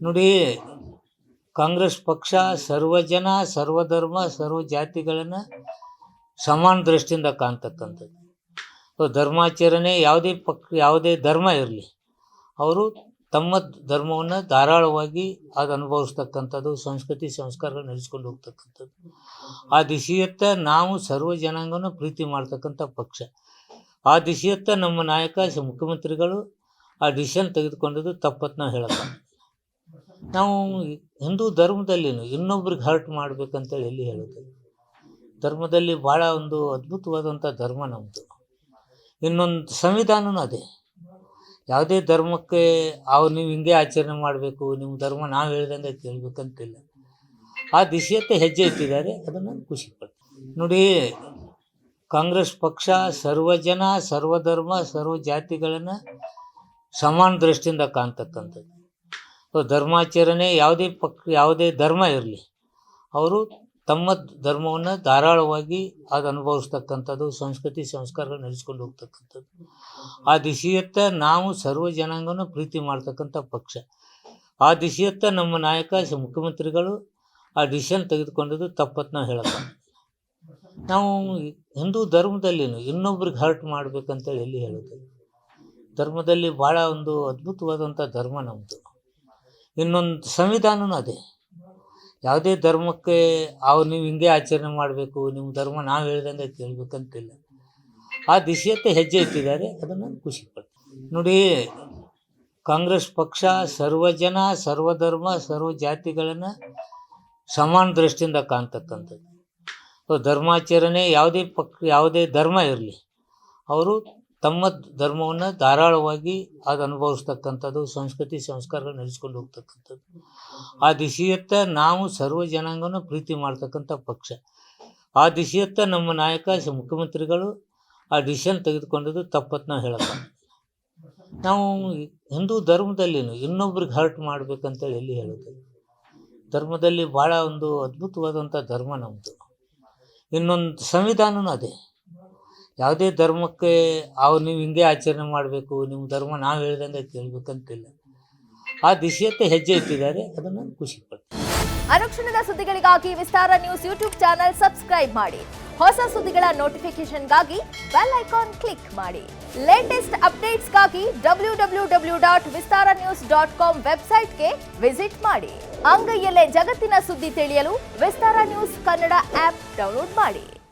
ನೋಡಿ, ಕಾಂಗ್ರೆಸ್ ಪಕ್ಷ ಸರ್ವಜನ ಸರ್ವಧರ್ಮ ಸರ್ವ ಜಾತಿಗಳನ್ನು ಸಮಾನ ದೃಷ್ಟಿಯಿಂದ ಕಾಣ್ತಕ್ಕಂಥದ್ದು. ಧರ್ಮಾಚರಣೆ ಯಾವುದೇ ಧರ್ಮ ಇರಲಿ, ಅವರು ತಮ್ಮ ಧರ್ಮವನ್ನು ಧಾರಾಳವಾಗಿ ಅದು ಅನುಭವಿಸ್ತಕ್ಕಂಥದ್ದು, ಸಂಸ್ಕೃತಿ ಸಂಸ್ಕಾರಗಳು ನಡೆಸ್ಕೊಂಡು ಹೋಗ್ತಕ್ಕಂಥದ್ದು. ಆ ದಿಶೆಯತ್ತ ನಾವು ಸರ್ವ ಜನಾಂಗವನ್ನು ಪ್ರೀತಿ ಮಾಡ್ತಕ್ಕಂಥ ಪಕ್ಷ. ಆ ದಿಶೆಯತ್ತ ನಮ್ಮ ನಾಯಕ ಮುಖ್ಯಮಂತ್ರಿಗಳು ಆ ಡಿಸಿಷನ್ ತೆಗೆದುಕೊಂಡದ್ದು ತಪ್ಪತ್ತು ನಾವು ಹೇಳೋಲ್ಲ. ನಾವು ಹಿಂದೂ ಧರ್ಮದಲ್ಲಿ ಇನ್ನೊಬ್ರಿಗೆ ಹರ್ಟ್ ಮಾಡಬೇಕಂತೇಳಿ ಎಲ್ಲಿ ಹೇಳೋದು. ಧರ್ಮದಲ್ಲಿ ಭಾಳ ಒಂದು ಅದ್ಭುತವಾದಂಥ ಧರ್ಮ ನಮ್ಮದು. ಇನ್ನೊಂದು ಸಂವಿಧಾನವೂ ಅದೇ. ಯಾವುದೇ ಧರ್ಮಕ್ಕೆ ನೀವು ಹಿಂಗೆ ಆಚರಣೆ ಮಾಡಬೇಕು, ನಿಮ್ಮ ಧರ್ಮ ನಾವು ಹೇಳ್ದಂಗೆ ಕೇಳಬೇಕಂತಿಲ್ಲ. ಆ ದಿಶೆಯತ್ತ ಹೆಜ್ಜೆ ಇಟ್ಟಿದ್ದಾರೆ, ಅದನ್ನು ಖುಷಿ ಪಡ್ತೀನಿ. ನೋಡಿ, ಕಾಂಗ್ರೆಸ್ ಪಕ್ಷ ಸರ್ವಜನ ಸರ್ವಧರ್ಮ ಸರ್ವ ಜಾತಿಗಳನ್ನು ಸಮಾನ ದೃಷ್ಟಿಯಿಂದ ಕಾಣ್ತಕ್ಕಂಥದ್ದು. ಧರ್ಮಾಚರಣೆ ಯಾವುದೇ ಧರ್ಮ ಇರಲಿ, ಅವರು ತಮ್ಮ ಧರ್ಮವನ್ನು ಧಾರಾಳವಾಗಿ ಅದು ಅನುಭವಿಸ್ತಕ್ಕಂಥದ್ದು, ಸಂಸ್ಕೃತಿ ಸಂಸ್ಕಾರಗಳು ನಡೆಸ್ಕೊಂಡು ಹೋಗ್ತಕ್ಕಂಥದ್ದು. ಆ ದಿಶೆಯತ್ತ ನಾವು ಸರ್ವ ಜನಾಂಗವನ್ನು ಪ್ರೀತಿ ಮಾಡ್ತಕ್ಕಂಥ ಪಕ್ಷ. ಆ ದಿಶೆಯತ್ತ ನಮ್ಮ ನಾಯಕ ಮುಖ್ಯಮಂತ್ರಿಗಳು ಆ ಡಿಸಿಷನ್ ತೆಗೆದುಕೊಂಡದ್ದು ತಪ್ಪತ್ತು ನಾವು ಹೇಳೋಲ್ಲ. ನಾವು ಹಿಂದೂ ಧರ್ಮದಲ್ಲಿ ಇನ್ನೊಬ್ರಿಗೆ ಹರ್ಟ್ ಮಾಡಬೇಕಂತೇಳಿ ಎಲ್ಲಿ ಹೇಳೋದು. ಧರ್ಮದಲ್ಲಿ ಭಾಳ ಒಂದು ಅದ್ಭುತವಾದಂಥ ಧರ್ಮ ನಮ್ಮದು. ಇನ್ನೊಂದು ಸಂವಿಧಾನವೂ ಅದೇ. ಯಾವುದೇ ಧರ್ಮಕ್ಕೆ ನೀವು ಹಿಂಗೆ ಆಚರಣೆ ಮಾಡಬೇಕು, ನಿಮ್ಮ ಧರ್ಮ ನಾವು ಹೇಳ್ದಂಗೆ ಕೇಳಬೇಕಂತಿಲ್ಲ. ಆ ದಿಶೆಯತ್ತ ಹೆಜ್ಜೆ ಇಟ್ಟಿದ್ದಾರೆ, ಅದನ್ನು ಖುಷಿ ಪಡ್ತೀನಿ. ನೋಡಿ, ಕಾಂಗ್ರೆಸ್ ಪಕ್ಷ ಸರ್ವಜನ ಸರ್ವಧರ್ಮ ಸರ್ವ ಜಾತಿಗಳನ್ನು ಸಮಾನ ದೃಷ್ಟಿಯಿಂದ ಕಾಣ್ತಕ್ಕಂಥದ್ದು. ಧರ್ಮಾಚರಣೆ ಯಾವುದೇ ಧರ್ಮ ಇರಲಿ, ಅವರು ತಮ್ಮ ಧರ್ಮವನ್ನು ಧಾರಾಳವಾಗಿ ಅದು ಅನುಭವಿಸ್ತಕ್ಕಂಥದ್ದು, ಸಂಸ್ಕೃತಿ ಸಂಸ್ಕಾರಗಳು ನಡೆಸ್ಕೊಂಡು ಹೋಗ್ತಕ್ಕಂಥದ್ದು. ಆ ದಿಶೆಯತ್ತ ನಾವು ಸರ್ವ ಜನಾಂಗವನ್ನು ಪ್ರೀತಿ ಮಾಡ್ತಕ್ಕಂಥ ಪಕ್ಷ. ಆ ದಿಶೆಯತ್ತ ನಮ್ಮ ನಾಯಕ ಮುಖ್ಯಮಂತ್ರಿಗಳು ಆ ಡಿಸಿಷನ್ ತೆಗೆದುಕೊಂಡದ್ದು ತಪ್ಪತ್ತು ನಾವು ಹೇಳೋಲ್ಲ. ನಾವು ಹಿಂದೂ ಧರ್ಮದಲ್ಲಿ ಇನ್ನೊಬ್ರಿಗೆ ಹರ್ಟ್ ಮಾಡಬೇಕಂತೇಳಿ ಎಲ್ಲಿ ಹೇಳೋದು. ಧರ್ಮದಲ್ಲಿ ಭಾಳ ಒಂದು ಅದ್ಭುತವಾದಂಥ ಧರ್ಮ ನಮ್ಮದು. ಇನ್ನೊಂದು ಸಂವಿಧಾನವೂ ಅದೇ. ಯಾವುದೇ ಧರ್ಮಕ್ಕೆ ನೀವು ಹಿಂಗೆ ಆಚರಣೆ ಮಾಡಬೇಕು, ನಿಮ್ಮ ಧರ್ಮ ನಾವು ಹೇಳ್ದಂಗೆ ಕೇಳಬೇಕಂತಿಲ್ಲ. ಆ ದಿಶೆಯತ್ತ ಹೆಜ್ಜೆ ಇಟ್ಟಿದ್ದಾರೆ, ಅದನ್ನು ಖುಷಿ ಪಡ್ತೀನಿ. ಅನುಕ್ಷಣದ ಸುದ್ದಿಗಳಿಗಾಗಿ ವಿಸ್ತಾರ ನ್ಯೂಸ್ ಯೂಟ್ಯೂಬ್ ಚಾನೆಲ್ ಸಬ್ಸ್ಕ್ರೈಬ್ ಮಾಡಿ. ಹೊಸ ಸುದ್ದಿಗಳ ನೋಟಿಫಿಕೇಶನ್ಗಾಗಿ ಬೆಲ್ ಐಕಾನ್ ಕ್ಲಿಕ್ ಮಾಡಿ. ಲೇಟೆಸ್ಟ್ ಅಪ್ಡೇಟ್ಸ್ಗಾಗಿ www.vistaranews.com ವೆಬ್ಸೈಟ್ಗೆ ವಿಸಿಟ್ ಮಾಡಿ. ಅಂಗೈಯಲ್ಲೇ ಜಗತ್ತಿನ ಸುದ್ದಿ ತಿಳಿಯಲು ವಿಸ್ತಾರ ನ್ಯೂಸ್ ಕನ್ನಡ ಆಪ್ ಡೌನ್ಲೋಡ್ ಮಾಡಿ.